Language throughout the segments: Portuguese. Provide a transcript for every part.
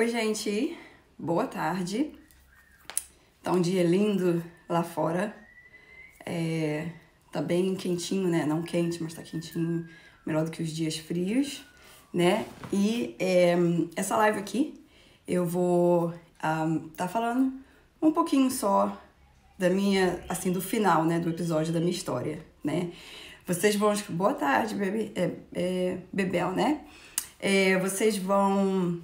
Oi, gente, boa tarde. Tá um dia lindo lá fora. Tá bem quentinho, né? Não quente, mas tá quentinho, melhor do que os dias frios, né? E essa live aqui eu vou tá falando um pouquinho só da minha, assim, do final, né? Do episódio da minha história, né? Vocês vão... Boa tarde, Bebel, né? Vocês vão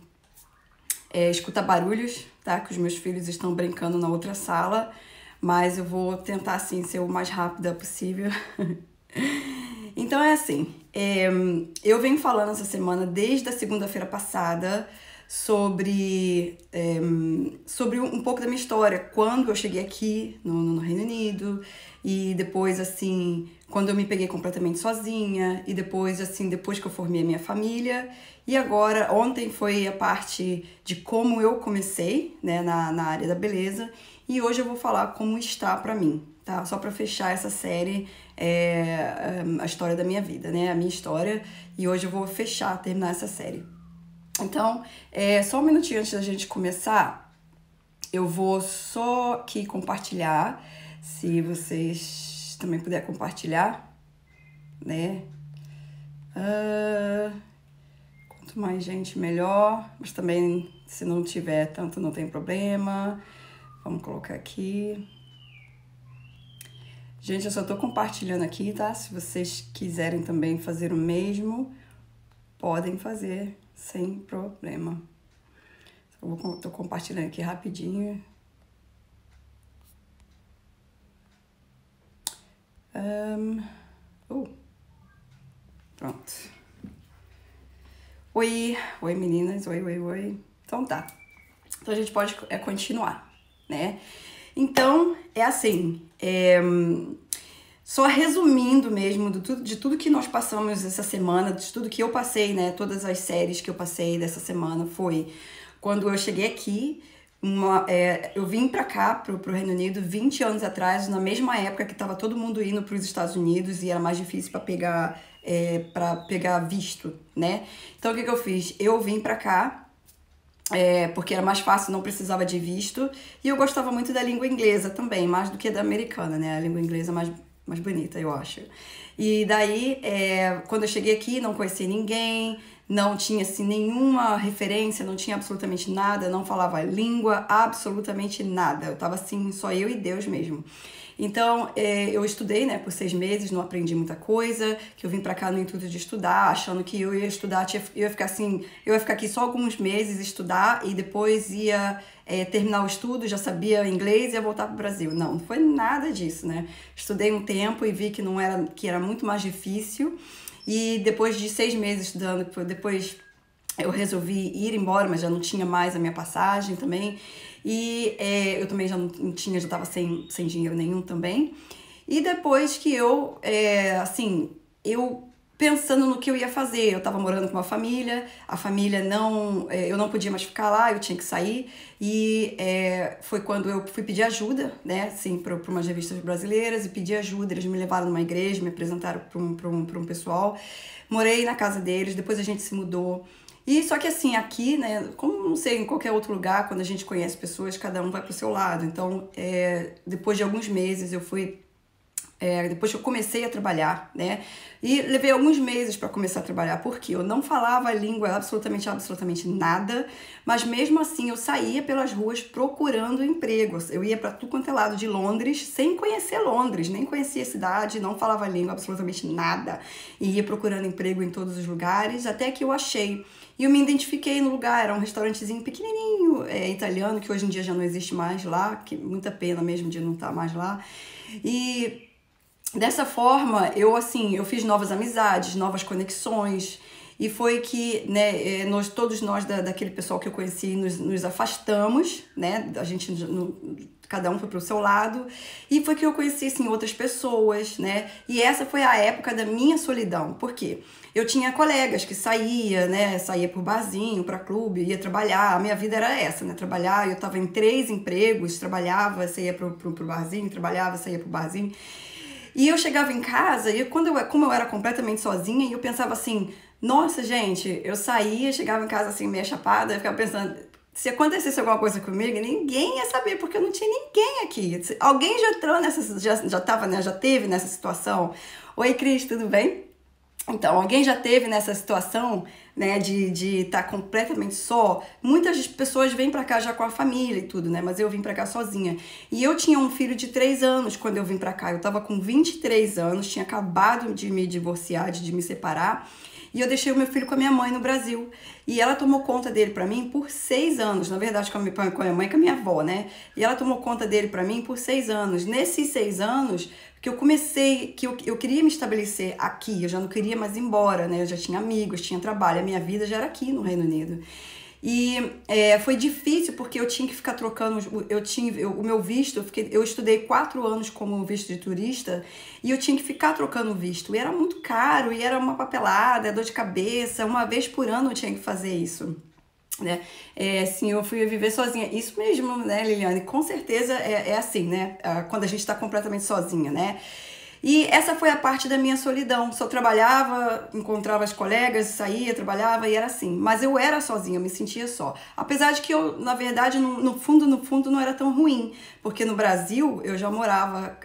escutar barulhos, tá? Que os meus filhos estão brincando na outra sala, mas eu vou tentar, assim, ser o mais rápida possível. Então é assim, eu venho falando essa semana, desde a segunda-feira passada, sobre um pouco da minha história, quando eu cheguei aqui no Reino Unido, e depois, assim, quando eu me peguei completamente sozinha, e depois, assim, depois que eu formei a minha família, e agora, ontem foi a parte de como eu comecei, né, na área da beleza, e hoje eu vou falar como está pra mim, tá? Só pra fechar essa série, a história da minha vida, né, a minha história, e hoje eu vou terminar essa série. Então, só um minutinho antes da gente começar, eu vou só aqui compartilhar, se vocês também puderem compartilhar, né? Quanto mais gente, melhor, mas também, se não tiver tanto, não tem problema. Vamos colocar aqui. Gente, eu só tô compartilhando aqui, tá? Se vocês quiserem também fazer o mesmo, podem fazer sem problema. Tô compartilhando aqui rapidinho. Pronto. Oi meninas, oi. Então tá. Então a gente pode continuar, né? Então, é assim, só resumindo mesmo de tudo que nós passamos essa semana, de tudo que eu passei, né? Todas as séries que eu passei dessa semana foi quando eu cheguei aqui, eu vim pra cá, pro Reino Unido, 20 anos atrás, na mesma época que tava todo mundo indo pros Estados Unidos e era mais difícil pra pegar visto, né? Então, o que eu fiz? Eu vim pra cá, porque era mais fácil, não precisava de visto, e eu gostava muito da língua inglesa também, mais do que da americana, né? A língua inglesa mais bonita, eu acho. E daí, quando eu cheguei aqui, não conhecia ninguém, não tinha, assim, nenhuma referência, não tinha absolutamente nada, não falava língua, absolutamente nada. Eu tava, assim, só eu e Deus mesmo. Então, eu estudei, né, por 6 meses, não aprendi muita coisa, que eu vim pra cá no intuito de estudar, achando que eu ia estudar, eu ia ficar aqui só alguns meses, estudar, e depois ia terminar o estudo, já sabia inglês e ia voltar pro Brasil. Não foi nada disso, né? Estudei um tempo e vi que era muito mais difícil, e depois de 6 meses estudando, depois eu resolvi ir embora, mas já não tinha mais a minha passagem também. E eu também já não tinha, já tava sem dinheiro nenhum também. E depois que eu pensando no que eu ia fazer, eu tava morando com uma família, a família eu não podia mais ficar lá, eu tinha que sair. E foi quando eu fui pedir ajuda, né, assim, para umas revistas brasileiras, e pedi ajuda. Eles me levaram numa igreja, me apresentaram para um pessoal. Morei na casa deles, depois a gente se mudou. E só que assim, aqui, né, como não sei, em qualquer outro lugar, quando a gente conhece pessoas, cada um vai pro seu lado. Então, depois de alguns meses, depois que eu comecei a trabalhar, né, e levei alguns meses para começar a trabalhar, porque eu não falava a língua absolutamente nada, mas mesmo assim eu saía pelas ruas procurando emprego. Eu ia para tudo quanto é lado de Londres, sem conhecer Londres, nem conhecia a cidade, não falava a língua absolutamente nada, e ia procurando emprego em todos os lugares, até que eu achei. E eu me identifiquei no lugar, era um restaurantezinho pequenininho, italiano, que hoje em dia já não existe mais lá, que muita pena mesmo de não estar mais lá. E dessa forma, eu fiz novas amizades, novas conexões, e foi que, né, todos nós daquele pessoal que eu conheci nos afastamos, né, a gente, cada um foi pro seu lado, e foi que eu conheci, assim, outras pessoas, né, e essa foi a época da minha solidão. Por quê? Eu tinha colegas que saía pro barzinho, pra clube, ia trabalhar, a minha vida era essa, né, trabalhar. Eu tava em 3 empregos, trabalhava, saía pro barzinho, trabalhava, saía pro barzinho. E eu chegava em casa, e como eu era completamente sozinha, e eu pensava assim, nossa, gente, eu saía, chegava em casa assim, meio chapada, eu ficava pensando, se acontecesse alguma coisa comigo, ninguém ia saber, porque eu não tinha ninguém aqui. Alguém já entrou nessa, já tava, né, já teve nessa situação? Oi, Cris, tudo bem? Então, alguém já teve nessa situação, né, de estar completamente só? Muitas pessoas vêm pra cá já com a família e tudo, né, mas eu vim pra cá sozinha. E eu tinha um filho de 3 anos quando eu vim pra cá. Eu tava com 23 anos, tinha acabado de me divorciar, de me separar. E eu deixei o meu filho com a minha mãe no Brasil. E ela tomou conta dele pra mim por 6 anos. Na verdade, com a minha mãe e com a minha avó, né? E ela tomou conta dele pra mim por 6 anos. Nesses 6 anos, que eu comecei, que eu queria me estabelecer aqui. Eu já não queria mais ir embora, né? Eu já tinha amigos, tinha trabalho. A minha vida já era aqui no Reino Unido. E foi difícil porque eu tinha que ficar trocando, o meu visto, eu estudei 4 anos como visto de turista e eu tinha que ficar trocando o visto. E era muito caro, e era uma papelada, dor de cabeça, uma vez por ano eu tinha que fazer isso. Né? Assim, eu fui viver sozinha. Isso mesmo, né, Liliane? Com certeza é assim, né? Quando a gente está completamente sozinha, né? E essa foi a parte da minha solidão. Só trabalhava, encontrava as colegas, saía, trabalhava e era assim. Mas eu era sozinha, eu me sentia só. Apesar de que eu, na verdade, no fundo, não era tão ruim. Porque no Brasil eu já morava,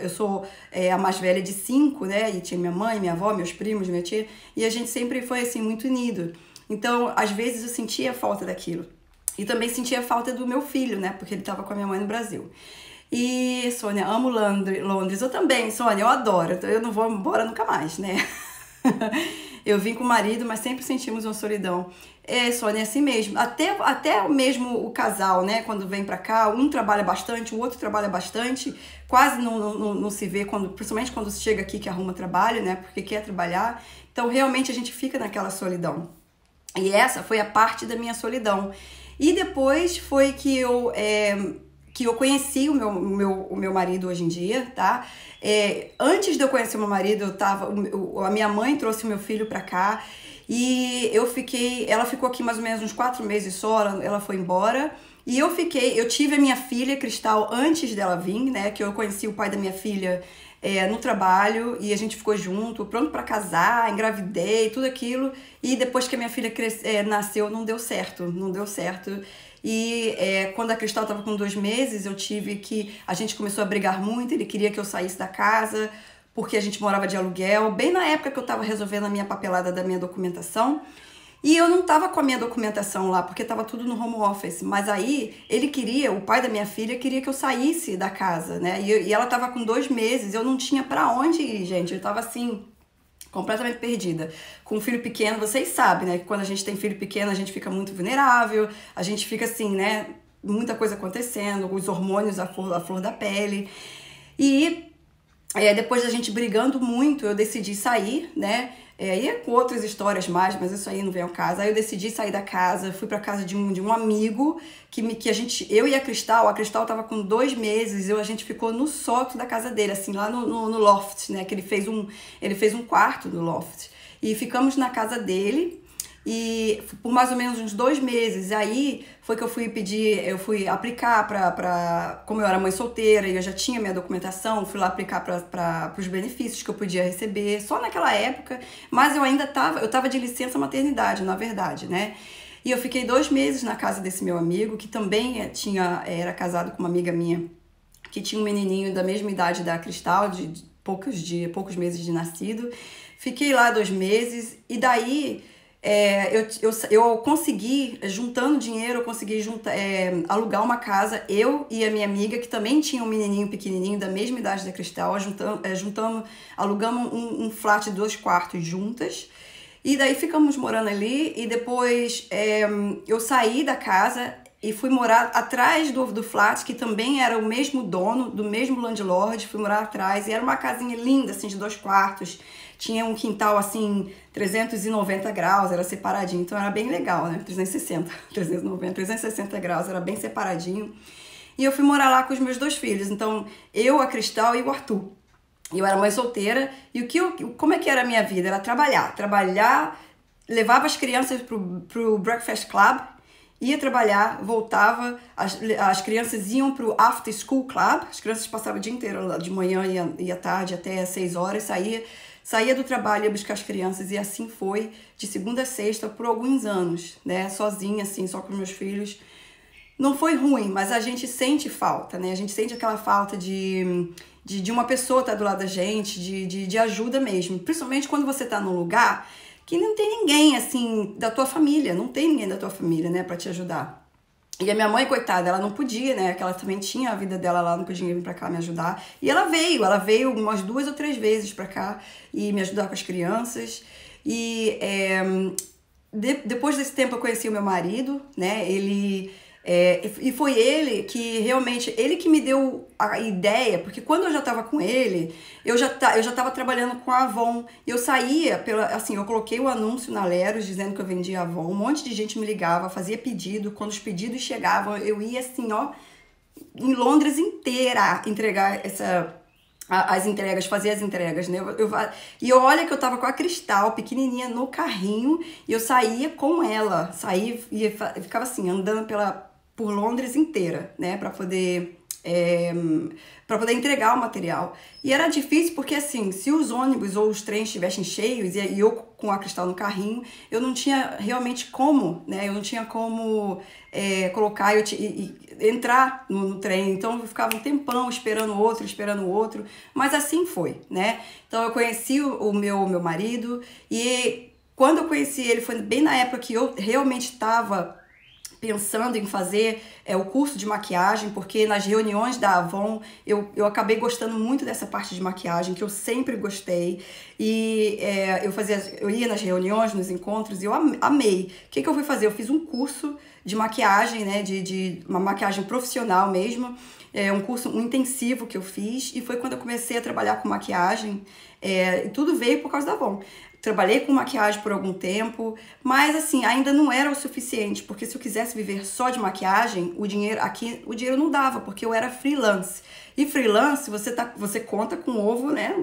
eu sou a mais velha de 5, né? E tinha minha mãe, minha avó, meus primos, minha tia. E a gente sempre foi assim, muito unido. Então, às vezes eu sentia falta daquilo. E também sentia falta do meu filho, né? Porque ele estava com a minha mãe no Brasil. E, Sônia, amo Londres. Eu também, Sônia, eu adoro. Eu não vou embora nunca mais, né? Eu vim com o marido, mas sempre sentimos uma solidão. Sônia, é assim mesmo. Até mesmo o casal, né? Quando vem pra cá, um trabalha bastante, o outro trabalha bastante. Quase não se vê, principalmente quando chega aqui que arruma trabalho, né? Porque quer trabalhar. Então, realmente, a gente fica naquela solidão. E essa foi a parte da minha solidão. E depois foi que eu conheci o meu marido hoje em dia, tá? Antes de eu conhecer o meu marido, a minha mãe trouxe o meu filho pra cá e ela ficou aqui mais ou menos uns 4 meses só, ela foi embora. E eu tive a minha filha, Cristal, antes dela vir, né? Que eu conheci o pai da minha filha no trabalho e a gente ficou junto, pronto pra casar, engravidei, tudo aquilo. E depois que a minha filha nasceu, não deu certo. E quando a Cristal estava com 2 meses, a gente começou a brigar muito, ele queria que eu saísse da casa, porque a gente morava de aluguel, bem na época que eu estava resolvendo a minha papelada da minha documentação. E eu não estava com a minha documentação lá, porque estava tudo no home office. Mas aí, o pai da minha filha queria que eu saísse da casa, né? E ela estava com 2 meses, eu não tinha para onde ir, gente. Eu estava assim, completamente perdida. Com um filho pequeno, vocês sabem, né? Que quando a gente tem filho pequeno, a gente fica muito vulnerável, a gente fica assim, né? Muita coisa acontecendo, os hormônios à flor da pele. E depois da gente brigando muito, eu decidi sair, né? E com outras histórias mais, mas isso aí não vem ao caso. Aí eu decidi sair da casa, fui pra casa de um amigo, eu e a Cristal tava com 2 meses, a gente ficou no sótão da casa dele, assim, lá no loft, né? Que ele fez um quarto no loft. E ficamos na casa dele, e por mais ou menos uns 2 meses. Aí foi que eu fui aplicar como eu era mãe solteira e eu já tinha minha documentação, fui lá aplicar para os benefícios que eu podia receber, só naquela época, mas eu tava de licença maternidade, na verdade, né? E eu fiquei 2 meses na casa desse meu amigo, que também era casado com uma amiga minha, que tinha um menininho da mesma idade da Cristal, de poucos meses de nascido. Fiquei lá 2 meses, e daí eu consegui, juntando dinheiro, alugar uma casa, eu e a minha amiga, que também tinha um menininho pequenininho da mesma idade da Cristal, alugamos um flat de 2 quartos juntas, e daí ficamos morando ali, e depois eu saí da casa e fui morar atrás do flat, que também era o mesmo dono, do mesmo landlord, fui morar atrás, e era uma casinha linda, assim, de 2 quartos, tinha um quintal, assim, 390 graus, era separadinho, então era bem legal, né? 360 graus, era bem separadinho. E eu fui morar lá com os meus 2 filhos, então eu, a Cristal e o Arthur. Eu era mãe solteira, e como é que era a minha vida? Era trabalhar, levava as crianças pro Breakfast Club, ia trabalhar, voltava, as crianças iam pro After School Club, as crianças passavam o dia inteiro lá, de manhã e à tarde até 6 horas, saía, saía do trabalho, ia buscar as crianças, e assim foi de segunda a sexta por alguns anos, né? Sozinha, assim, só com meus filhos. Não foi ruim, mas a gente sente falta, né? A gente sente aquela falta de uma pessoa estar do lado da gente, de ajuda mesmo. Principalmente quando você tá num lugar que não tem ninguém, assim, da tua família. Não tem ninguém da tua família, né, pra te ajudar. E a minha mãe, coitada, ela não podia, né? Que ela também tinha a vida dela lá, não podia vir pra cá me ajudar. E ela veio umas 2 ou 3 vezes pra cá e me ajudar com as crianças. E depois desse tempo eu conheci o meu marido, né? E foi ele que realmente, ele que me deu a ideia, porque quando eu já estava com ele, eu já estava trabalhando com a Avon, e eu saía, assim, eu coloquei o anúncio na Leros dizendo que eu vendia Avon, um monte de gente me ligava, fazia pedido, quando os pedidos chegavam, eu ia assim, ó, em Londres inteira entregar as entregas, fazer as entregas, né? E olha que eu tava com a Cristal pequenininha no carrinho, e eu saía com ela, e ficava assim, andando por Londres inteira, né, para poder entregar o material. E era difícil porque, assim, se os ônibus ou os trens estivessem cheios e eu com a Cristal no carrinho, eu não tinha realmente como, né, eu não tinha como colocar e entrar no trem. Então eu ficava um tempão esperando o outro, mas assim foi, né. Então eu conheci o meu marido, e quando eu conheci ele foi bem na época que eu realmente estava pensando em fazer o curso de maquiagem, porque nas reuniões da Avon eu acabei gostando muito dessa parte de maquiagem, que eu sempre gostei, e eu ia nas reuniões, nos encontros, e eu amei. O que eu fui fazer? Eu fiz um curso de maquiagem, né, de uma maquiagem profissional mesmo, um intensivo que eu fiz, e foi quando eu comecei a trabalhar com maquiagem, e tudo veio por causa da Avon. Trabalhei com maquiagem por algum tempo, mas assim, ainda não era o suficiente, porque se eu quisesse viver só de maquiagem, o dinheiro não dava, porque eu era freelance. E freelance, você conta com ovo, né?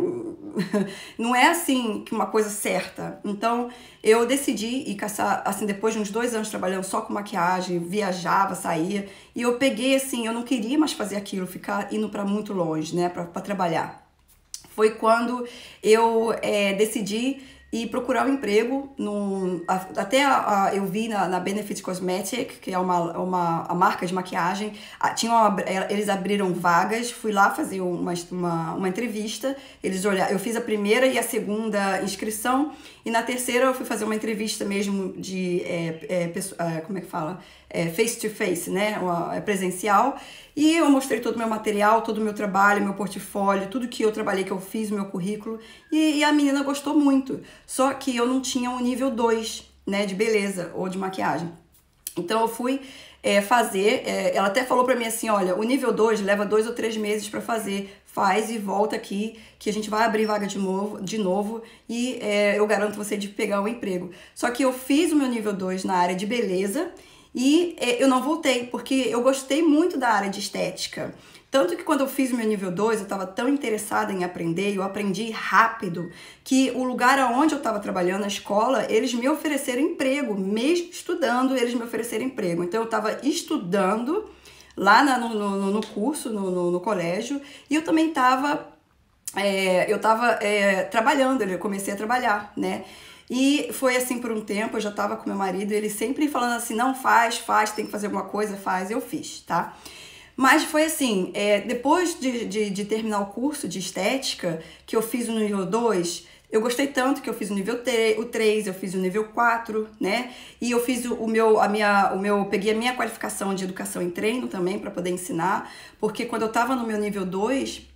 Não é assim que uma coisa certa. Então, eu decidi ir caçar, assim, depois de uns 2 anos trabalhando só com maquiagem, viajava, saía, e eu peguei assim, eu não queria mais fazer aquilo, ficar indo para muito longe, né, para trabalhar. Foi quando eu decidi e procurar um emprego, eu vi na Benefit Cosmetic, que é a marca de maquiagem, eles abriram vagas, fui lá fazer uma entrevista, eu fiz a primeira e a segunda inscrição, e na terceira eu fui fazer uma entrevista mesmo como é que fala? Face to face, né? Presencial, e eu mostrei todo o meu material, todo o meu trabalho, meu portfólio, tudo que eu trabalhei, que eu fiz, o meu currículo, e a menina gostou muito, só que eu não tinha um nível 2, né, de beleza ou de maquiagem. Então eu fui fazer, ela até falou pra mim assim, olha, o nível 2 leva 2 ou 3 meses pra fazer, faz e volta aqui, que a gente vai abrir vaga de novo e eu garanto você de pegar um emprego. Só que eu fiz o meu nível 2 na área de beleza, e eu não voltei, porque eu gostei muito da área de estética. Tanto que quando eu fiz o meu nível 2, eu estava tão interessada em aprender, eu aprendi rápido, que o lugar onde eu estava trabalhando, na escola, eles me ofereceram emprego, mesmo estudando, eles me ofereceram emprego. Então eu estava estudando lá no curso, no colégio, e eu também estava trabalhando, eu comecei a trabalhar, né? E foi assim por um tempo, eu já tava com meu marido, ele sempre falando assim, não, faz, tem que fazer alguma coisa, faz, eu fiz, tá? Mas foi assim, depois de terminar o curso de estética, que eu fiz o nível 2, eu gostei tanto que eu fiz o nível 3, eu fiz o nível 4, né? E eu fiz peguei a minha qualificação de educação em treino também para poder ensinar, porque quando eu tava no meu nível 2,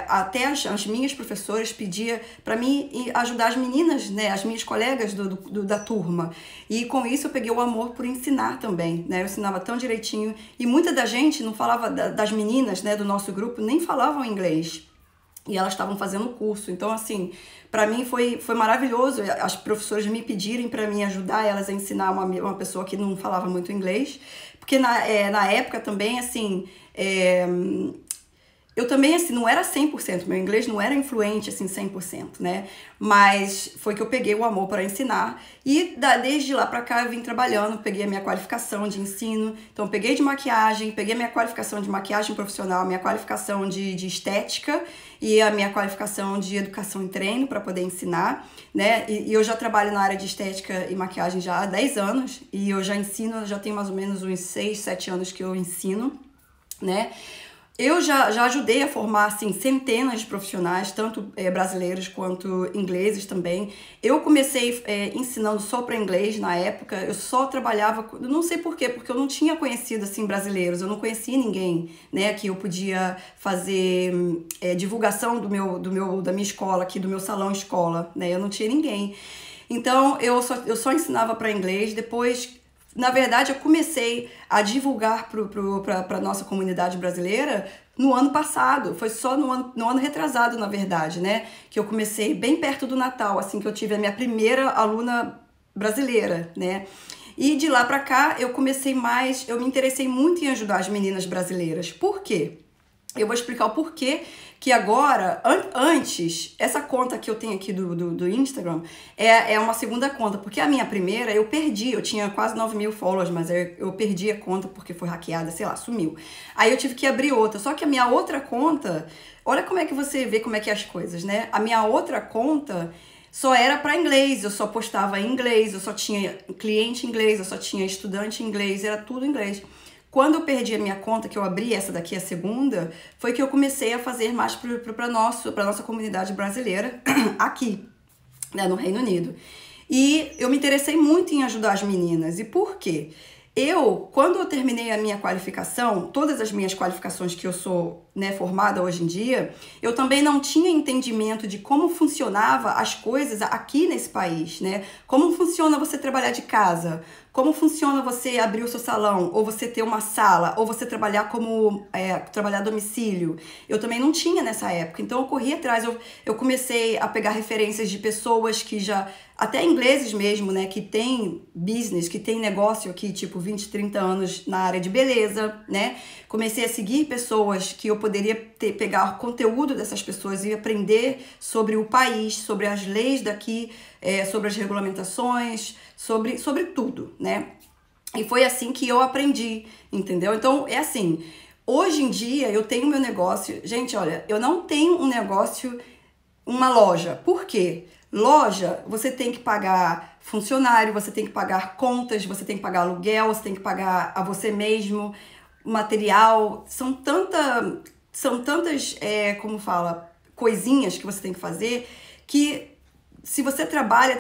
até as minhas professoras pediam para mim ajudar as meninas, né, as minhas colegas da turma, e com isso eu peguei o amor por ensinar também, né, eu ensinava tão direitinho, e muita da gente não falava, das meninas, né, do nosso grupo, nem falavam inglês, e elas estavam fazendo o curso, então assim, para mim foi maravilhoso, as professoras me pedirem para mim ajudar elas a ensinar uma pessoa que não falava muito inglês, porque na época também, assim, eu também, assim, não era 100%, meu inglês não era influente, assim, 100%, né? Mas foi que eu peguei o amor para ensinar e desde lá pra cá eu vim trabalhando, peguei a minha qualificação de ensino, então peguei de maquiagem, peguei a minha qualificação de maquiagem profissional, a minha qualificação de estética e a minha qualificação de educação e treino para poder ensinar, né? E eu já trabalho na área de estética e maquiagem já há 10 anos e eu já ensino, já tenho mais ou menos uns 6, 7 anos que eu ensino, né? Eu já ajudei a formar, assim, centenas de profissionais, tanto brasileiros quanto ingleses também. Eu comecei ensinando só para inglês na época, eu só trabalhava, não sei por quê, porque eu não tinha conhecido, assim, brasileiros, eu não conhecia ninguém, né, que eu podia fazer divulgação da minha escola aqui, do meu salão escola, né, eu não tinha ninguém. Então, eu só ensinava para inglês, depois... Na verdade, eu comecei a divulgar para a nossa comunidade brasileira no ano passado. Foi só no ano retrasado, na verdade, né? Que eu comecei bem perto do Natal, assim que eu tive a minha primeira aluna brasileira, né? E de lá para cá, eu me interessei muito em ajudar as meninas brasileiras. Por quê? Eu vou explicar o porquê que agora, antes, essa conta que eu tenho aqui do Instagram é uma segunda conta, porque a minha primeira eu perdi, eu tinha quase 9.000 followers, mas eu perdi a conta porque foi hackeada, sei lá, sumiu. Aí eu tive que abrir outra, só que a minha outra conta, olha como é que você vê como é que é as coisas, né? A minha outra conta só era para inglês, eu só postava em inglês, eu só tinha cliente em inglês, eu só tinha estudante em inglês, era tudo em inglês. Quando eu perdi a minha conta, que eu abri essa daqui, a segunda, foi que eu comecei a fazer mais para nossa comunidade brasileira aqui, né, no Reino Unido. E eu me interessei muito em ajudar as meninas. E por quê? Quando eu terminei a minha qualificação, todas as minhas qualificações que eu sou, né, formada hoje em dia, eu também não tinha entendimento de como funcionava as coisas aqui nesse país, né? Como funciona você trabalhar de casa, como funciona você abrir o seu salão, ou você ter uma sala, ou você trabalhar trabalhar a domicílio. Eu também não tinha nessa época, então eu corri atrás, eu comecei a pegar referências de pessoas que já, até ingleses mesmo, né, que tem business, que tem negócio aqui, tipo 20, 30 anos na área de beleza, né? Comecei a seguir pessoas que eu poderia pegar conteúdo dessas pessoas e aprender sobre o país, sobre as leis daqui, sobre as regulamentações, sobre tudo, né? E foi assim que eu aprendi, entendeu? Então, é assim, hoje em dia eu tenho meu negócio. Gente, olha, eu não tenho um negócio, uma loja. Por quê? Loja, você tem que pagar funcionário, você tem que pagar contas, você tem que pagar aluguel, você tem que pagar a você mesmo, material. São tantas, como fala, coisinhas que você tem que fazer que se você trabalha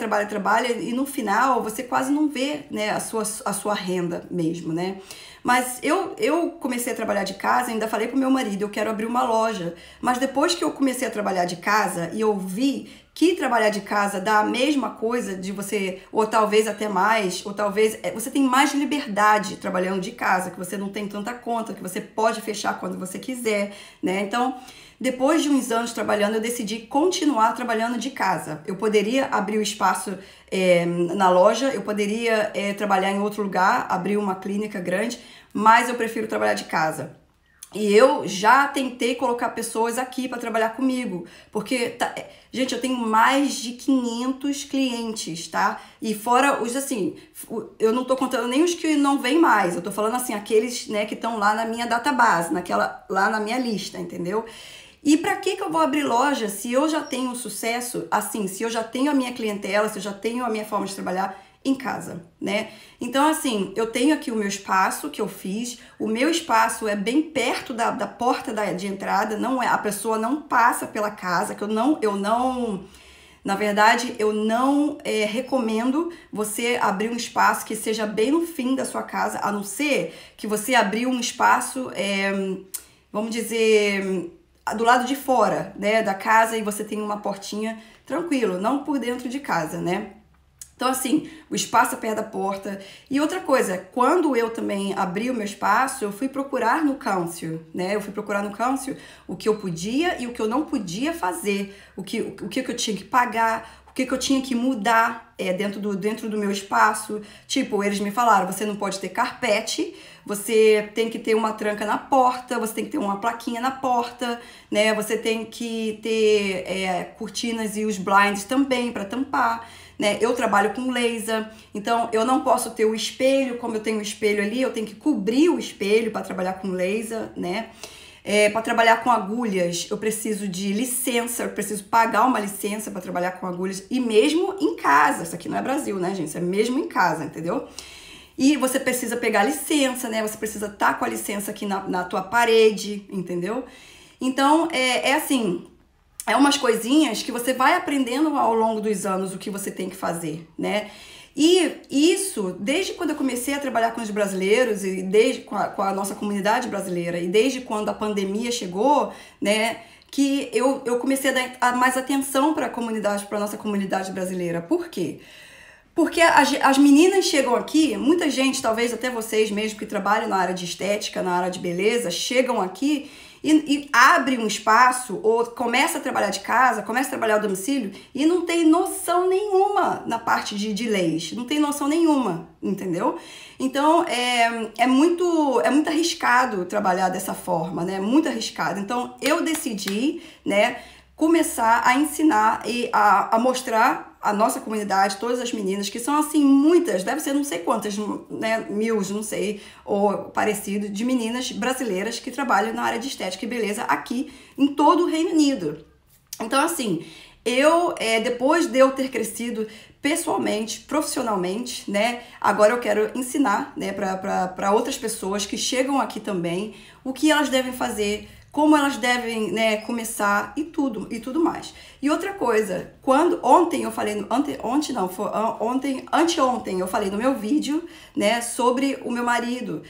e no final você quase não vê, né, a sua renda mesmo, né? Mas eu comecei a trabalhar de casa, ainda falei pro meu marido, eu quero abrir uma loja. Mas depois que eu comecei a trabalhar de casa e eu vi que trabalhar de casa dá a mesma coisa de você, ou talvez até mais, ou talvez você tem mais liberdade trabalhando de casa, que você não tem tanta conta, que você pode fechar quando você quiser, né? Então, depois de uns anos trabalhando, eu decidi continuar trabalhando de casa. Eu poderia abrir o espaço na loja, eu poderia trabalhar em outro lugar, abrir uma clínica grande, mas eu prefiro trabalhar de casa. E eu já tentei colocar pessoas aqui para trabalhar comigo, porque, gente, eu tenho mais de 500 clientes, tá? E fora os, assim, eu não tô contando nem os que não vêm mais, eu tô falando, assim, aqueles, né, que estão lá na minha database, lá na minha lista, entendeu? E para que eu vou abrir loja se eu já tenho sucesso, assim, se eu já tenho a minha clientela, se eu já tenho a minha forma de trabalhar em casa, né? Então, assim, eu tenho aqui o meu espaço que eu fiz, o meu espaço é bem perto da porta de entrada, não é, a pessoa não passa pela casa, que eu não, na verdade, eu não recomendo você abrir um espaço que seja bem no fim da sua casa, a não ser que você abriu um espaço, vamos dizer, do lado de fora, né, da casa e você tem uma portinha, tranquilo, não por dentro de casa, né? Então, assim, o espaço é perto da porta. E outra coisa, quando eu também abri o meu espaço, eu fui procurar no Council, né? Eu fui procurar no Council o que eu podia e o que eu não podia fazer, o que eu tinha que pagar, o que eu tinha que mudar dentro do meu espaço. Tipo, eles me falaram, você não pode ter carpete, você tem que ter uma tranca na porta, você tem que ter uma plaquinha na porta, né? Você tem que ter cortinas e os blinds também para tampar, né? Eu trabalho com laser, então eu não posso ter o espelho, como eu tenho o espelho ali, eu tenho que cobrir o espelho para trabalhar com laser, né? Para trabalhar com agulhas, eu preciso de licença, eu preciso pagar uma licença para trabalhar com agulhas, e mesmo em casa, isso aqui não é Brasil, né, gente? Isso é mesmo em casa, entendeu? E você precisa pegar licença, né? Você precisa estar com a licença aqui na tua parede, entendeu? Então, assim, é umas coisinhas que você vai aprendendo ao longo dos anos o que você tem que fazer, né? E isso, desde quando eu comecei a trabalhar com os brasileiros e desde com a nossa comunidade brasileira e desde quando a pandemia chegou, né, que eu comecei a dar mais atenção para a nossa comunidade brasileira. Por quê? Porque as meninas chegam aqui, muita gente, talvez até vocês mesmo que trabalham na área de estética, na área de beleza, chegam aqui e abre um espaço ou começa a trabalhar de casa, começa a trabalhar ao domicílio e não tem noção nenhuma na parte de leis, não tem noção nenhuma, entendeu? Então, é muito arriscado trabalhar dessa forma, né? Muito arriscado. Então, eu decidi, né, começar a ensinar e a mostrar a nossa comunidade, todas as meninas, que são assim muitas, deve ser não sei quantas, né, mil, não sei, ou parecido, de meninas brasileiras que trabalham na área de estética e beleza aqui em todo o Reino Unido. Então, assim, depois de eu ter crescido pessoalmente, profissionalmente, né, agora eu quero ensinar, né, para outras pessoas que chegam aqui também, o que elas devem fazer, como elas devem, né, começar e tudo mais. E outra coisa, anteontem eu falei no meu vídeo, né, sobre o meu marido.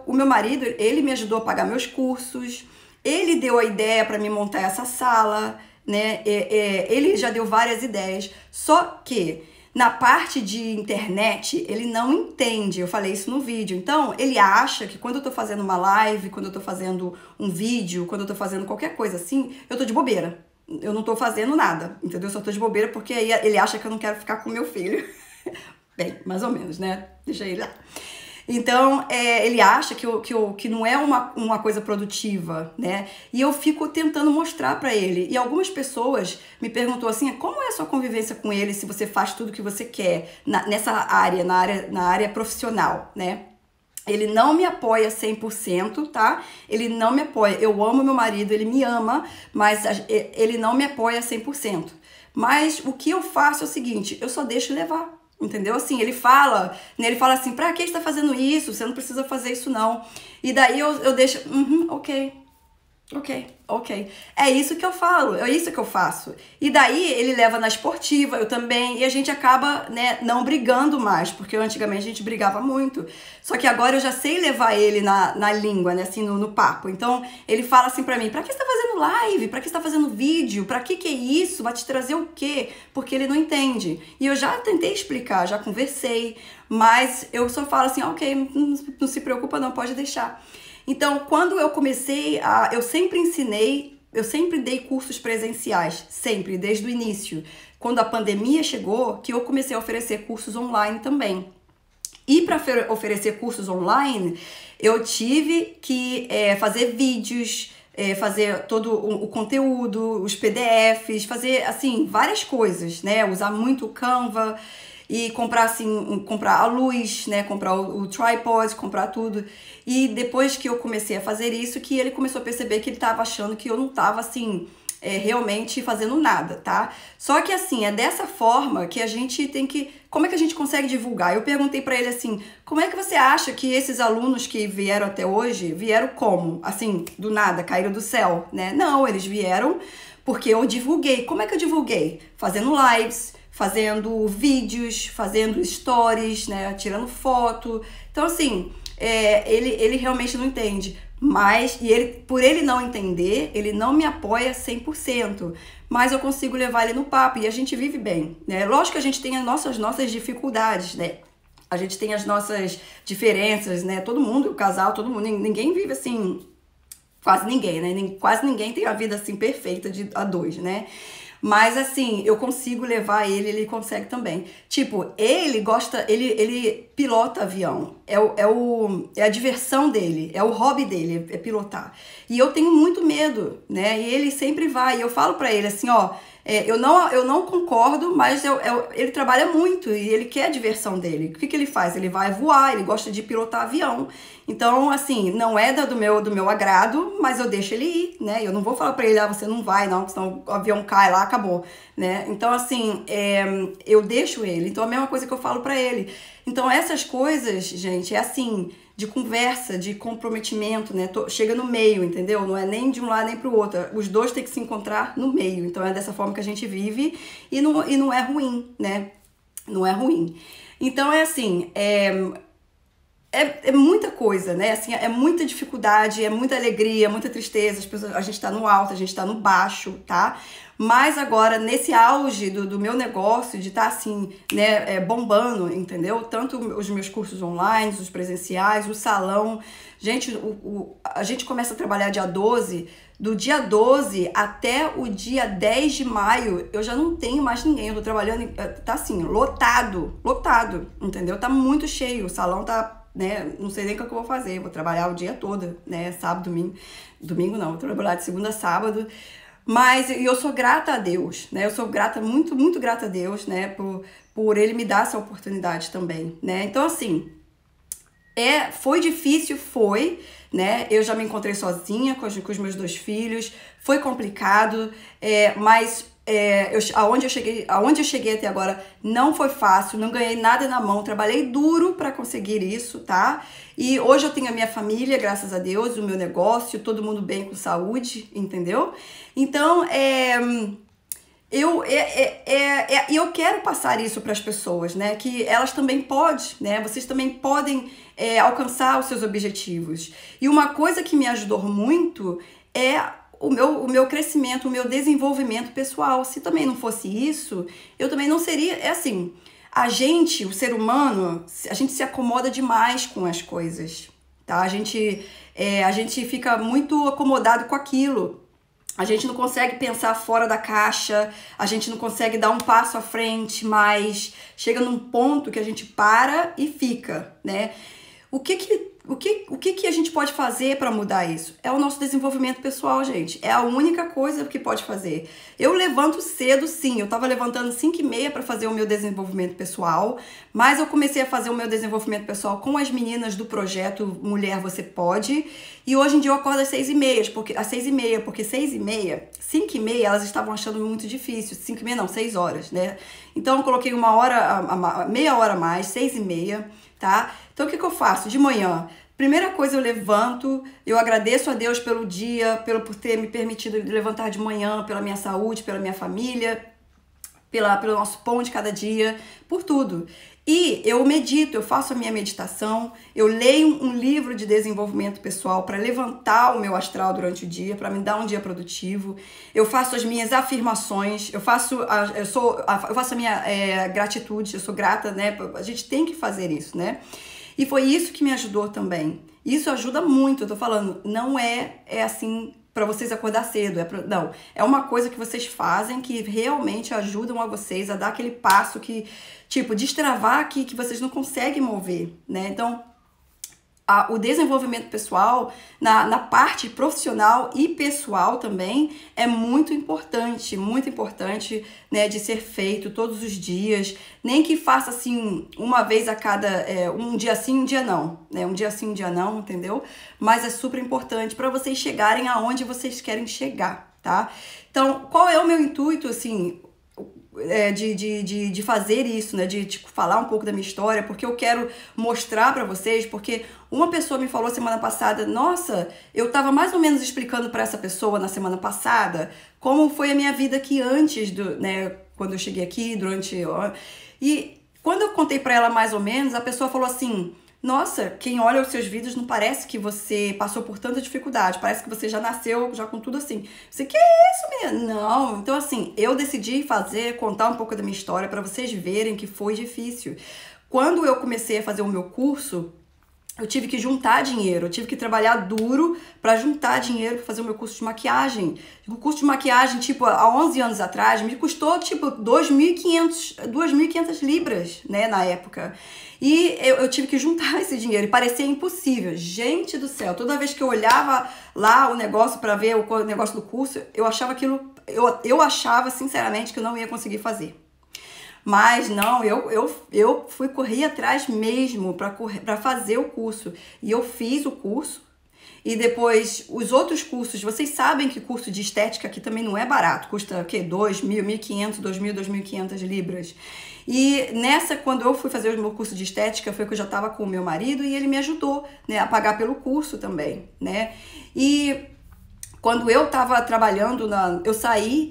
O meu marido, ele me ajudou a pagar meus cursos, ele deu a ideia para me montar essa sala, né, ele já deu várias ideias, só que na parte de internet, ele não entende, eu falei isso no vídeo. Então, ele acha que quando eu tô fazendo uma live, quando eu tô fazendo um vídeo, quando eu tô fazendo qualquer coisa assim, eu tô de bobeira. Eu não tô fazendo nada, entendeu? Eu só tô de bobeira porque aí ele acha que eu não quero ficar com meu filho. Bem, mais ou menos, né? Deixa ele lá. Então, ele acha que não é uma coisa produtiva, né? E eu fico tentando mostrar pra ele. E algumas pessoas me perguntou assim, como é a sua convivência com ele se você faz tudo que você quer nessa área, na área profissional, né? Ele não me apoia 100%, tá? Ele não me apoia. Eu amo meu marido, ele me ama, mas ele não me apoia 100%. Mas o que eu faço é o seguinte, eu só deixo levar. Entendeu? Assim, ele fala assim, pra que você tá fazendo isso? Você não precisa fazer isso não. E daí eu deixo, ok. É isso que eu falo, é isso que eu faço. E daí ele leva na esportiva, eu também, e a gente acaba, né, não brigando mais, porque antigamente a gente brigava muito. Só que agora eu já sei levar ele na língua, né, assim, no papo. Então ele fala assim pra mim, pra que você tá fazendo live? Pra que você tá fazendo vídeo? Pra que é isso? Vai te trazer o quê? Porque ele não entende. E eu já tentei explicar, já conversei, mas eu só falo assim, ok, não se preocupa não, pode deixar. Então, quando eu comecei eu sempre dei cursos presenciais, sempre, desde o início. Quando a pandemia chegou, que eu comecei a oferecer cursos online também. E para oferecer cursos online, eu tive que fazer vídeos, fazer todo o conteúdo, os PDFs, fazer, assim, várias coisas, né? Usar muito o Canva e comprar a luz, né, comprar o tripod, comprar tudo. E depois que eu comecei a fazer isso, que ele começou a perceber que ele tava achando que eu não tava, assim, realmente fazendo nada, tá? Só que, assim, é dessa forma que a gente tem que... Como é que a gente consegue divulgar? Eu perguntei pra ele assim, como é que você acha que esses alunos que vieram até hoje, vieram como? Assim, do nada, caíram do céu, né? Não, eles vieram porque eu divulguei. Como é que eu divulguei? Fazendo lives, fazendo vídeos, fazendo stories, né, tirando foto. Então, assim, ele realmente não entende. Mas, por ele não entender, ele não me apoia 100%. Mas eu consigo levar ele no papo e a gente vive bem, né? Lógico que a gente tem as nossas dificuldades, né? A gente tem as nossas diferenças, né? Todo mundo, o casal, todo mundo, ninguém vive assim, quase ninguém, né? Quase ninguém tem a vida assim perfeita a dois, né? Mas assim, eu consigo levar ele consegue também. Tipo, ele gosta, ele pilota avião. É a diversão dele, é o hobby dele, é pilotar. E eu tenho muito medo, né? E ele sempre vai. E eu falo pra ele assim, ó, eu não concordo, mas ele trabalha muito e ele quer a diversão dele. O que ele faz? Ele vai voar, ele gosta de pilotar avião. Então, assim, não é do meu agrado, mas eu deixo ele ir, né? Eu não vou falar pra ele, você não vai, não, senão o avião cai lá, acabou, né? Então, assim, eu deixo ele. Então, a mesma coisa que eu falo pra ele. Então, essas coisas, gente, é assim, de conversa, de comprometimento, né? Chega no meio, entendeu? Não é nem de um lado nem pro outro. Os dois têm que se encontrar no meio. Então, é dessa forma que a gente vive e não é ruim, né? Não é ruim. Então, é assim, é muita coisa, né? Assim, é muita dificuldade, é muita alegria, muita tristeza. A gente tá no alto, a gente tá no baixo, tá? Mas agora, nesse auge do meu negócio, de estar assim, né, bombando, entendeu? Tanto os meus cursos online, os presenciais, o salão. Gente, a gente começa a trabalhar dia 12, do dia 12 até o dia 10 de maio, eu já não tenho mais ninguém. Eu tô trabalhando, tá assim, lotado, entendeu? Tá muito cheio, o salão tá, né, não sei nem o que eu vou fazer, vou trabalhar o dia todo, né, sábado, domingo não, vou trabalhar de segunda a sábado. Mas eu sou grata a Deus, né? Eu sou grata, muito, muito grata a Deus, né? Por Ele me dar essa oportunidade também, né? Então, assim, foi difícil, né? Eu já me encontrei sozinha com os meus 2 filhos, foi complicado, mas aonde eu cheguei até agora não foi fácil, não ganhei nada na mão, trabalhei duro para conseguir isso, tá? E hoje eu tenho a minha família, graças a Deus, o meu negócio, todo mundo bem com saúde, entendeu? Então, eu quero passar isso para as pessoas, né? Que elas também podem, né? Vocês também podem alcançar os seus objetivos. E uma coisa que me ajudou muito é o meu crescimento, o meu desenvolvimento pessoal. Se também não fosse isso, eu também não seria... É assim, a gente, o ser humano, a gente se acomoda demais com as coisas, tá? A gente fica muito acomodado com aquilo. A gente não consegue pensar fora da caixa, a gente não consegue dar um passo à frente, mas chega num ponto que a gente para e fica, né? O que a gente pode fazer para mudar isso? É o nosso desenvolvimento pessoal, gente. É a única coisa que pode fazer. Eu levanto cedo, sim. Eu tava levantando 5h30 para fazer o meu desenvolvimento pessoal, mas eu comecei a fazer o meu desenvolvimento pessoal com as meninas do projeto Mulher Você Pode. E hoje em dia eu acordo às 6h30, porque 6h30, 5h30, elas estavam achando muito difícil. 5h30 não, 6 horas, né? Então eu coloquei meia hora a mais, 6h30, tá? Então o que eu faço? De manhã, primeira coisa eu levanto, eu agradeço a Deus pelo dia, por ter me permitido levantar de manhã, pela minha saúde, pela minha família, pelo nosso pão de cada dia, por tudo. E eu medito, eu faço a minha meditação, eu leio um livro de desenvolvimento pessoal para levantar o meu astral durante o dia, para me dar um dia produtivo. Eu faço as minhas afirmações, eu faço a minha gratitude, eu sou grata, né? A gente tem que fazer isso, né? E foi isso que me ajudou também. Isso ajuda muito, eu tô falando, não é assim para vocês acordar cedo, não, é uma coisa que vocês fazem que realmente ajudam a vocês a dar aquele passo que, tipo, destravar aqui que vocês não conseguem mover, né? Então, o desenvolvimento pessoal, na parte profissional e pessoal também, é muito importante, né, de ser feito todos os dias, nem que faça assim, uma vez a cada, um dia sim, um dia não, né, um dia sim, um dia não, entendeu? Mas é super importante para vocês chegarem aonde vocês querem chegar, tá? Então, qual é o meu intuito, assim, de fazer isso, né? De falar um pouco da minha história, porque eu quero mostrar pra vocês, porque uma pessoa me falou semana passada, nossa, eu tava mais ou menos explicando pra essa pessoa na semana passada como foi a minha vida aqui antes né, quando eu cheguei aqui, e quando eu contei pra ela mais ou menos, a pessoa falou assim: nossa, quem olha os seus vídeos não parece que você passou por tanta dificuldade, parece que você já nasceu já com tudo assim. Você, que isso, menina? Não. Então, assim, eu decidi contar um pouco da minha história para vocês verem que foi difícil. Quando eu comecei a fazer o meu curso, eu tive que juntar dinheiro, eu tive que trabalhar duro para juntar dinheiro para fazer o meu curso de maquiagem. O curso de maquiagem, tipo, há 11 anos atrás, me custou, tipo, 2.500 libras, né, na época. E eu tive que juntar esse dinheiro e parecia impossível. Gente do céu, toda vez que eu olhava lá o negócio para ver o negócio do curso, eu achava aquilo, eu achava, sinceramente, que eu não ia conseguir fazer. Mas não, eu fui correr atrás mesmo para fazer o curso. E eu fiz o curso. E depois, os outros cursos, vocês sabem que curso de estética aqui também não é barato. Custa o quê? 2.000, 1.500, 2.000, 2.500 libras. E nessa, quando eu fui fazer o meu curso de estética, foi que eu já estava com o meu marido e ele me ajudou, né, a pagar pelo curso também, né? E quando eu estava trabalhando, eu saí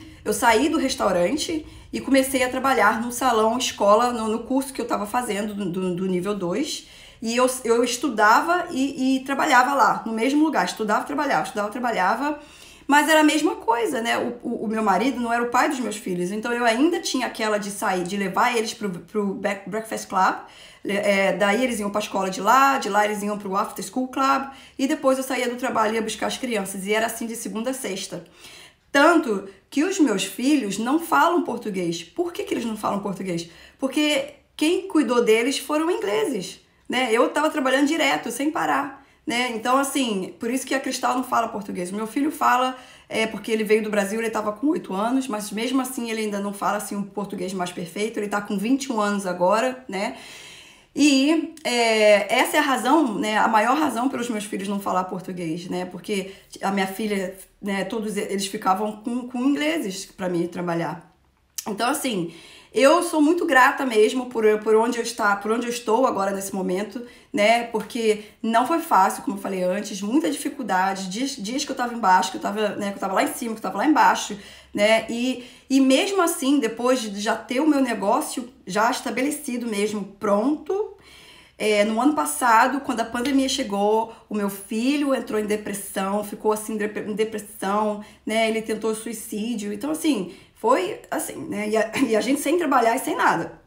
do restaurante e comecei a trabalhar no salão escola, no curso que eu estava fazendo, do nível 2. E eu estudava e trabalhava lá, no mesmo lugar. Estudava, trabalhava. Mas era a mesma coisa, né? O meu marido não era o pai dos meus filhos. Então eu ainda tinha aquela de sair, de levar eles pro Breakfast Club. Daí eles iam para a escola de lá eles iam para o After School Club. E depois eu saía do trabalho e ia buscar as crianças. E era assim de segunda a sexta. Tanto que os meus filhos não falam português. Por que eles não falam português? Porque quem cuidou deles foram ingleses, né? Eu estava trabalhando direto, sem parar, né? Então, assim, por isso que a Cristal não fala português. Meu filho fala, porque ele veio do Brasil, ele estava com 8 anos, mas mesmo assim ele ainda não fala assim, um português mais perfeito. Ele está com 21 anos agora, né? E essa é a razão, né, a maior razão pelos meus filhos não falar português, né, porque a minha filha, né, todos eles ficavam com ingleses para mim trabalhar. Então, assim, eu sou muito grata mesmo por onde eu estou agora nesse momento, né, porque não foi fácil, como eu falei antes, muita dificuldade, dias que eu tava embaixo, que eu tava lá em cima, que eu tava lá embaixo, né, e mesmo assim, depois de já ter o meu negócio já estabelecido mesmo, pronto, no ano passado, quando a pandemia chegou, o meu filho entrou em depressão, ficou assim em depressão, né, ele tentou suicídio, então assim, foi assim, né, e a gente sem trabalhar e sem nada.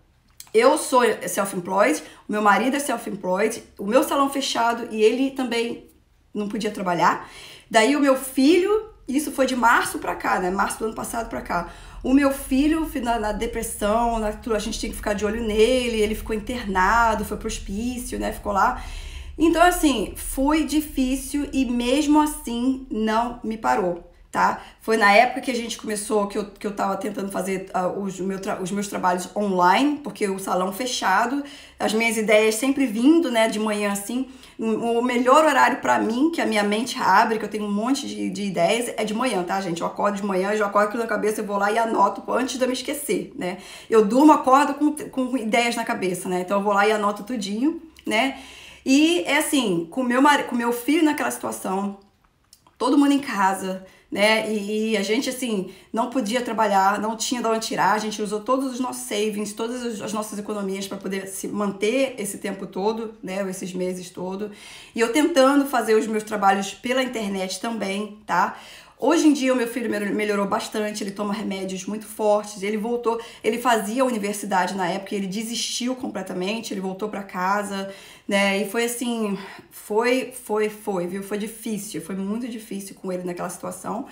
Eu sou self-employed, o meu marido é self-employed, o meu salão fechado e ele também não podia trabalhar. Daí o meu filho, isso foi de março pra cá, né? Março do ano passado pra cá. O meu filho, na depressão, a gente tinha que ficar de olho nele, ele ficou internado, foi pro hospício, né? Ficou lá. Então, assim, foi difícil e mesmo assim não me parou. Tá? Foi na época que a gente começou, que eu tava tentando fazer os meus trabalhos online, porque o salão fechado, as minhas ideias sempre vindo, né, de manhã assim. O melhor horário pra mim, que a minha mente abre, que eu tenho um monte de ideias, é de manhã, tá, gente? Eu acordo de manhã, eu já acordo aqui na cabeça, eu vou lá e anoto antes de eu me esquecer, né? Eu durmo, acordo com ideias na cabeça, né? Então eu vou lá e anoto tudinho, né? E é assim, com meu filho naquela situação, todo mundo em casa, né? E a gente, assim, não podia trabalhar, não tinha de onde tirar, a gente usou todos os nossos savings, todas as nossas economias para poder se manter esse tempo todo, né? Esses meses todo. E eu tentando fazer os meus trabalhos pela internet também, tá? Hoje em dia o meu filho melhorou bastante, ele toma remédios muito fortes, ele voltou, ele fazia universidade na época, ele desistiu completamente, ele voltou para casa, né, e foi assim, viu, foi difícil, foi muito difícil com ele naquela situação,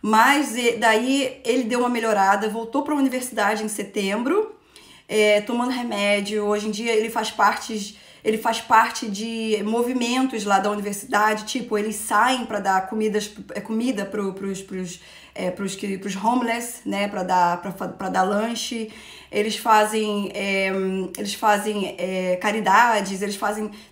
mas daí ele deu uma melhorada, voltou para a universidade em setembro, tomando remédio, hoje em dia ele faz parte de movimentos lá da universidade, tipo, eles saem para dar comida pros homeless, né, para dar lanche, eles fazem caridades,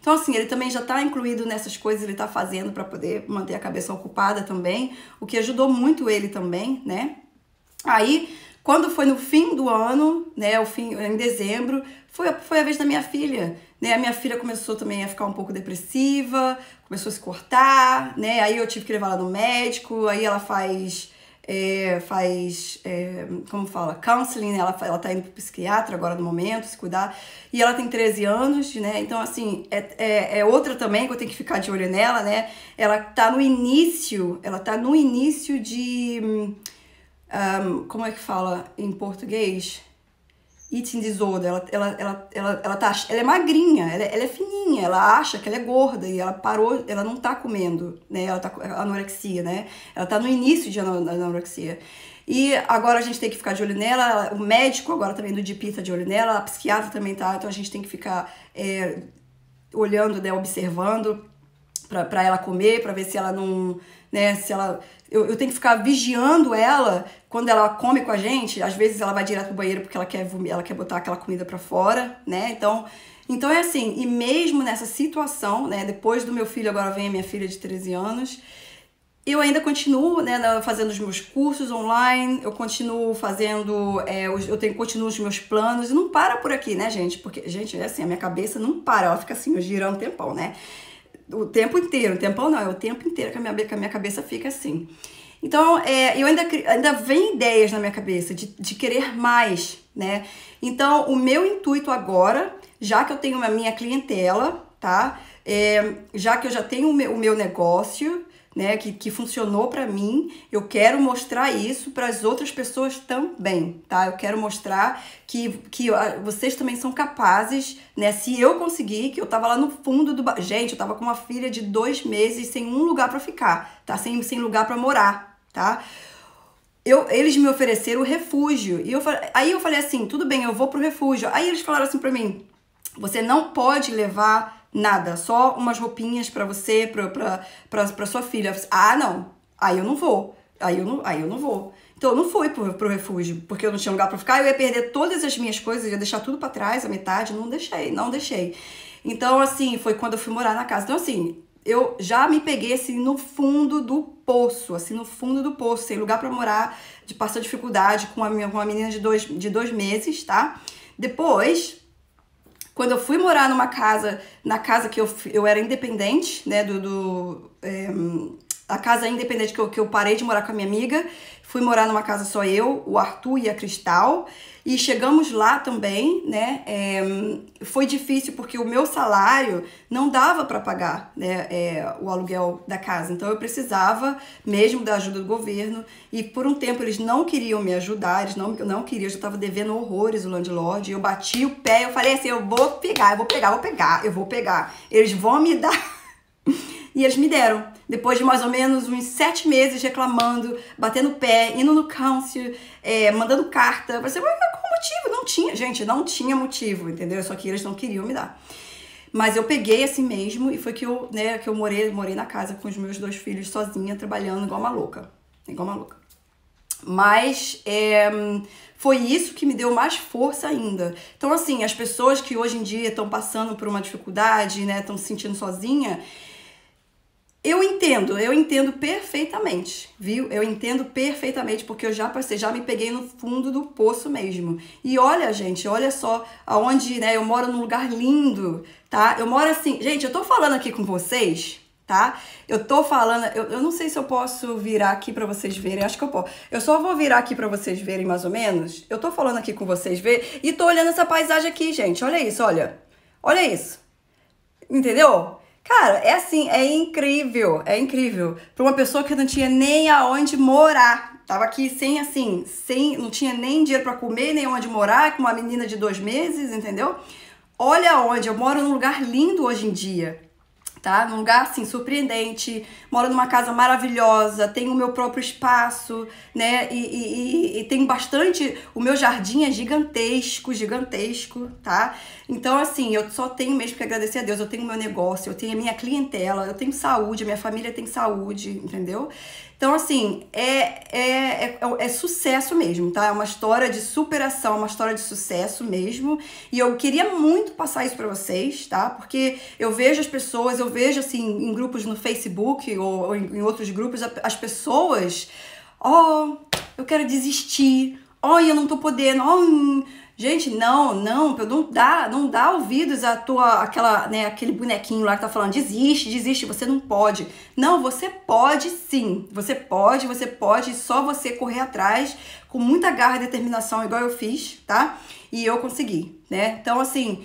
então assim, ele também já tá incluído nessas coisas, ele tá fazendo para poder manter a cabeça ocupada também, o que ajudou muito ele também, né. Aí, quando foi no fim do ano, né, em dezembro, foi a vez da minha filha, né, a minha filha começou também a ficar um pouco depressiva, começou a se cortar, né, aí eu tive que levar ela no médico, aí ela faz como fala, counseling, né, ela tá indo pro psiquiatra agora no momento, se cuidar, e ela tem 13 anos, né, então assim, é outra também que eu tenho que ficar de olho nela, né, ela tá no início de... como é que fala em português? eating disorder, ela é magrinha, ela é fininha, ela acha que ela é gorda e ela parou, ela não tá comendo, né? Ela tá com anorexia, né? Ela tá no início de anorexia. E agora a gente tem que ficar de olho nela, o médico agora também do GP tá de olho nela, a psiquiatra também tá, então a gente tem que ficar olhando, né, observando pra ela comer, pra ver se ela não, né, se ela... Eu tenho que ficar vigiando ela quando ela come com a gente. Às vezes ela vai direto pro banheiro porque ela quer botar aquela comida pra fora, né? Então é assim, e mesmo nessa situação, né, depois do meu filho, agora vem a minha filha de 13 anos, eu ainda continuo, né, fazendo os meus cursos online, eu continuo fazendo, continuo os meus planos, e não para por aqui, né, gente? Porque, gente, é assim, a minha cabeça não para, ela fica assim, girando um tempão, né? O tempo inteiro, o tempão não, é o tempo inteiro que a minha cabeça fica assim. Então, eu ainda vem ideias na minha cabeça de querer mais, né? Então, o meu intuito agora, já que eu tenho a minha clientela, tá? Já que eu já tenho o meu negócio, né, que funcionou pra mim, eu quero mostrar isso para as outras pessoas também, tá? Eu quero mostrar que vocês também são capazes, né? Se eu conseguir, que eu tava lá no fundo do... Gente, eu tava com uma filha de 2 meses sem um lugar pra ficar, tá? Sem lugar pra morar, tá? Eles me ofereceram o refúgio, e aí eu falei assim, tudo bem, eu vou pro refúgio. Aí eles falaram assim pra mim, você não pode levar nada, só umas roupinhas pra você, pra sua filha. Ah, não, aí eu não vou, aí eu não vou. Então eu não fui pro refúgio, porque eu não tinha lugar pra ficar, eu ia perder todas as minhas coisas, ia deixar tudo pra trás, a metade, não deixei. Então, assim, foi quando eu fui morar na casa. Então, assim, eu já me peguei, assim, no fundo do poço, sem lugar pra morar, passar dificuldade com uma menina de dois meses, tá? Depois... Quando eu fui morar na casa que eu era independente, né, a casa independente que eu parei de morar com a minha amiga, fui morar numa casa só eu, o Arthur e a Cristal, e chegamos lá também, né, foi difícil porque o meu salário não dava para pagar, né, o aluguel da casa, então eu precisava mesmo da ajuda do governo, e por um tempo eles não queriam me ajudar, eles não queriam, eu já estava devendo horrores o landlord, eu bati o pé, eu falei assim, eu vou pegar, eles vão me dar, e eles me deram. Depois de mais ou menos uns 7 meses reclamando, batendo pé, indo no council, mandando carta. Eu falei, mas qual motivo? Não tinha, gente, não tinha motivo, entendeu? Só que eles não queriam me dar. Mas eu peguei assim mesmo e foi que eu morei na casa com os meus 2 filhos sozinha, trabalhando igual uma louca. Mas foi isso que me deu mais força ainda. Então, assim, as pessoas que hoje em dia estão passando por uma dificuldade, né, estão se sentindo sozinha, eu entendo perfeitamente, viu? Eu entendo perfeitamente, porque eu já me peguei no fundo do poço mesmo. E olha, gente, olha só aonde, né, eu moro num lugar lindo, tá? Eu moro assim, gente, eu tô falando aqui com vocês, tá? Eu tô falando, eu não sei se eu posso virar aqui pra vocês verem, acho que eu posso. Eu só vou virar aqui pra vocês verem mais ou menos. Eu tô falando aqui com vocês verem e tô olhando essa paisagem aqui, gente. Olha isso, olha. Olha isso. Entendeu? Cara, é assim, é incrível. Pra uma pessoa que não tinha nem aonde morar. Tava aqui não tinha nem dinheiro pra comer, nem onde morar, com uma menina de 2 meses, entendeu? Olha onde, eu moro num lugar lindo hoje em dia, tá? Num lugar, assim, surpreendente, moro numa casa maravilhosa, tenho o meu próprio espaço, né? E tenho bastante... O meu jardim é gigantesco, tá? Então, assim, eu só tenho mesmo que agradecer a Deus. Eu tenho o meu negócio, eu tenho a minha clientela, eu tenho saúde, a minha família tem saúde, entendeu? Então, assim, é sucesso mesmo, tá? É uma história de superação, uma história de sucesso mesmo. E eu queria muito passar isso pra vocês, tá? Porque eu vejo as pessoas, eu vejo, assim, em grupos no Facebook ou em outros grupos, as pessoas... eu quero desistir. Eu não tô podendo. Gente, não dá ouvidos aquele bonequinho lá que tá falando, desiste, você não pode. Não, você pode sim, você pode, só você correr atrás com muita garra e determinação, igual eu fiz, tá? E eu consegui, né? Então, assim,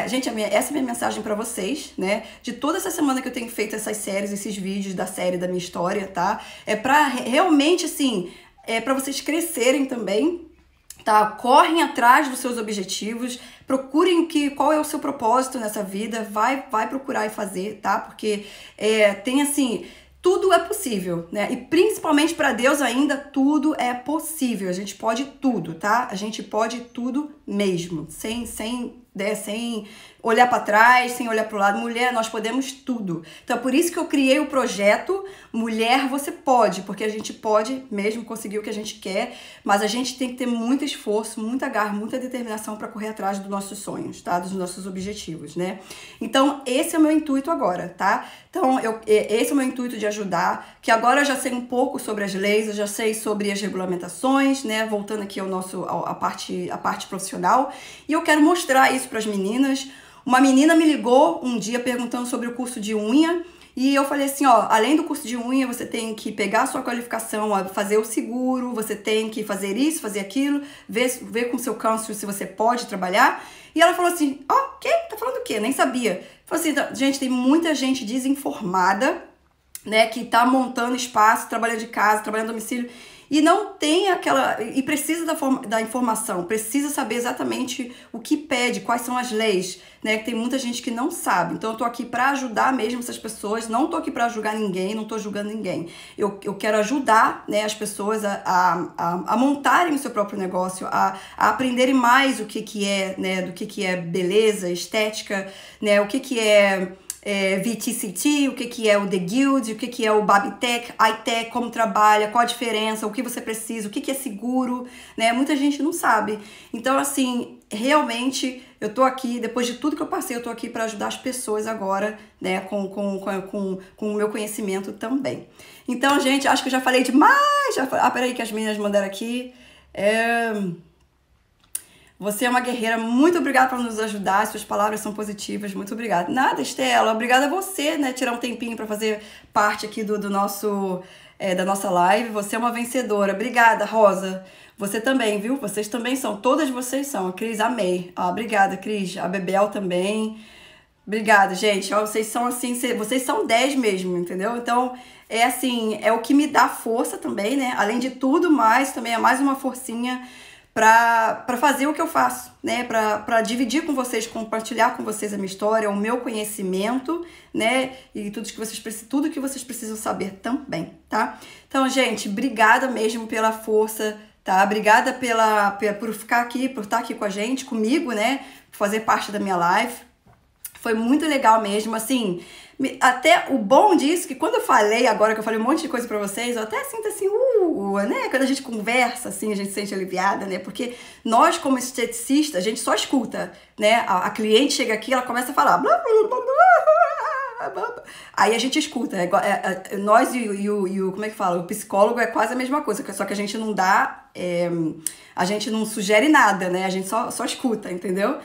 gente, essa é a minha mensagem pra vocês, né? De toda essa semana que eu tenho feito essas séries, esses vídeos da série da minha história, tá? É pra realmente, assim, pra vocês crescerem também, tá? Correm atrás dos seus objetivos, procurem qual é o seu propósito nessa vida, vai procurar e fazer, tá? Porque tem assim, tudo é possível, né? E principalmente para Deus ainda tudo é possível. A gente pode tudo, tá? A gente pode tudo mesmo, sem olhar para trás, sem olhar para o lado. Mulher, nós podemos tudo. Então é por isso que eu criei o projeto Mulher Você Pode, porque a gente pode mesmo conseguir o que a gente quer, mas a gente tem que ter muito esforço, muita garra, muita determinação para correr atrás dos nossos sonhos, tá? Dos nossos objetivos, né? Então esse é o meu intuito agora, tá? Então esse é o meu intuito de ajudar, que agora eu já sei um pouco sobre as leis, eu já sei sobre as regulamentações, né? Voltando aqui a parte profissional, e eu quero mostrar isso para as meninas. Uma menina me ligou um dia perguntando sobre o curso de unha, e eu falei assim, ó, além do curso de unha, você tem que pegar a sua qualificação, fazer o seguro, você tem que fazer isso, fazer aquilo, ver com o seu counselor se você pode trabalhar. E ela falou assim, ó, quê? Tá falando o quê? Nem sabia. Falei assim, gente, tem muita gente desinformada, né, que tá montando espaço, trabalhando de casa, trabalhando no domicílio, e não tem e precisa da informação, precisa saber exatamente o que pede, quais são as leis, né? Que tem muita gente que não sabe. Então eu tô aqui para ajudar mesmo essas pessoas, não tô aqui para julgar ninguém, não tô julgando ninguém. Eu quero ajudar, né, as pessoas a montarem o seu próprio negócio, a aprenderem mais o que é, né, do que é beleza, estética, né, o que é VTCT, o que é o The Guild, o que é o Babitech, iTech, como trabalha, qual a diferença, o que você precisa, o que é seguro, né? Muita gente não sabe. Então, assim, realmente eu tô aqui, depois de tudo que eu passei, eu tô aqui para ajudar as pessoas agora, né? Com o meu conhecimento também. Então, gente, acho que eu já falei demais. Peraí que as meninas mandaram aqui. Você é uma guerreira, muito obrigada por nos ajudar, suas palavras são positivas, muito obrigada. Nada, Estela, obrigada a você, né, tirar um tempinho para fazer parte aqui do nosso, da nossa live. Você é uma vencedora, obrigada, Rosa. Você também, viu? Vocês também são, todas vocês são. A Cris, amei. Obrigada, Cris. A Bebel também. Obrigada, gente. Ó, vocês são assim, vocês são 10 mesmo, entendeu? Então, é assim, é o que me dá força também, né? Além de tudo mais, também é mais uma forcinha para fazer o que eu faço, né? Para dividir com vocês, compartilhar com vocês a minha história, o meu conhecimento, né? E tudo que vocês precisam saber também, tá? Então, gente, obrigada mesmo pela força, tá? Obrigada por ficar aqui, por estar aqui com a gente, comigo, né? Por fazer parte da minha live. Foi muito legal mesmo, assim, até o bom disso, que quando eu falei agora, que eu falei um monte de coisa pra vocês, eu até sinto assim, né, quando a gente conversa, assim, a gente se sente aliviada, né, porque nós, como esteticista, a gente só escuta, né, a cliente chega aqui, ela começa a falar, blá, blá, blá, blá, aí a gente escuta, nós e o, como é que fala, o psicólogo é quase a mesma coisa, só que a gente não dá, a gente não sugere nada, né, a gente só escuta, entendeu?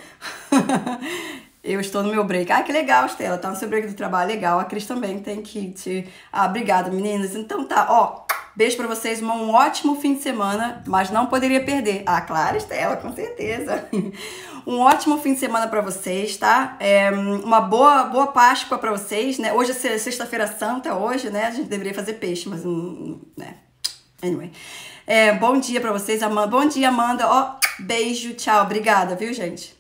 Eu estou no meu break. Ah, que legal, Estela. Tá no seu break do trabalho. Legal. A Cris também tem que te... obrigada, meninas. Então tá, ó. Beijo pra vocês. Um ótimo fim de semana, mas não poderia perder. Ah, claro, Estela, com certeza. Um ótimo fim de semana pra vocês, tá? Uma boa Páscoa pra vocês, né? Hoje é sexta-feira santa, hoje, né? A gente deveria fazer peixe, mas né? Anyway. Bom dia pra vocês, Amanda. Bom dia, Amanda. Ó, beijo, tchau. Obrigada, viu, gente?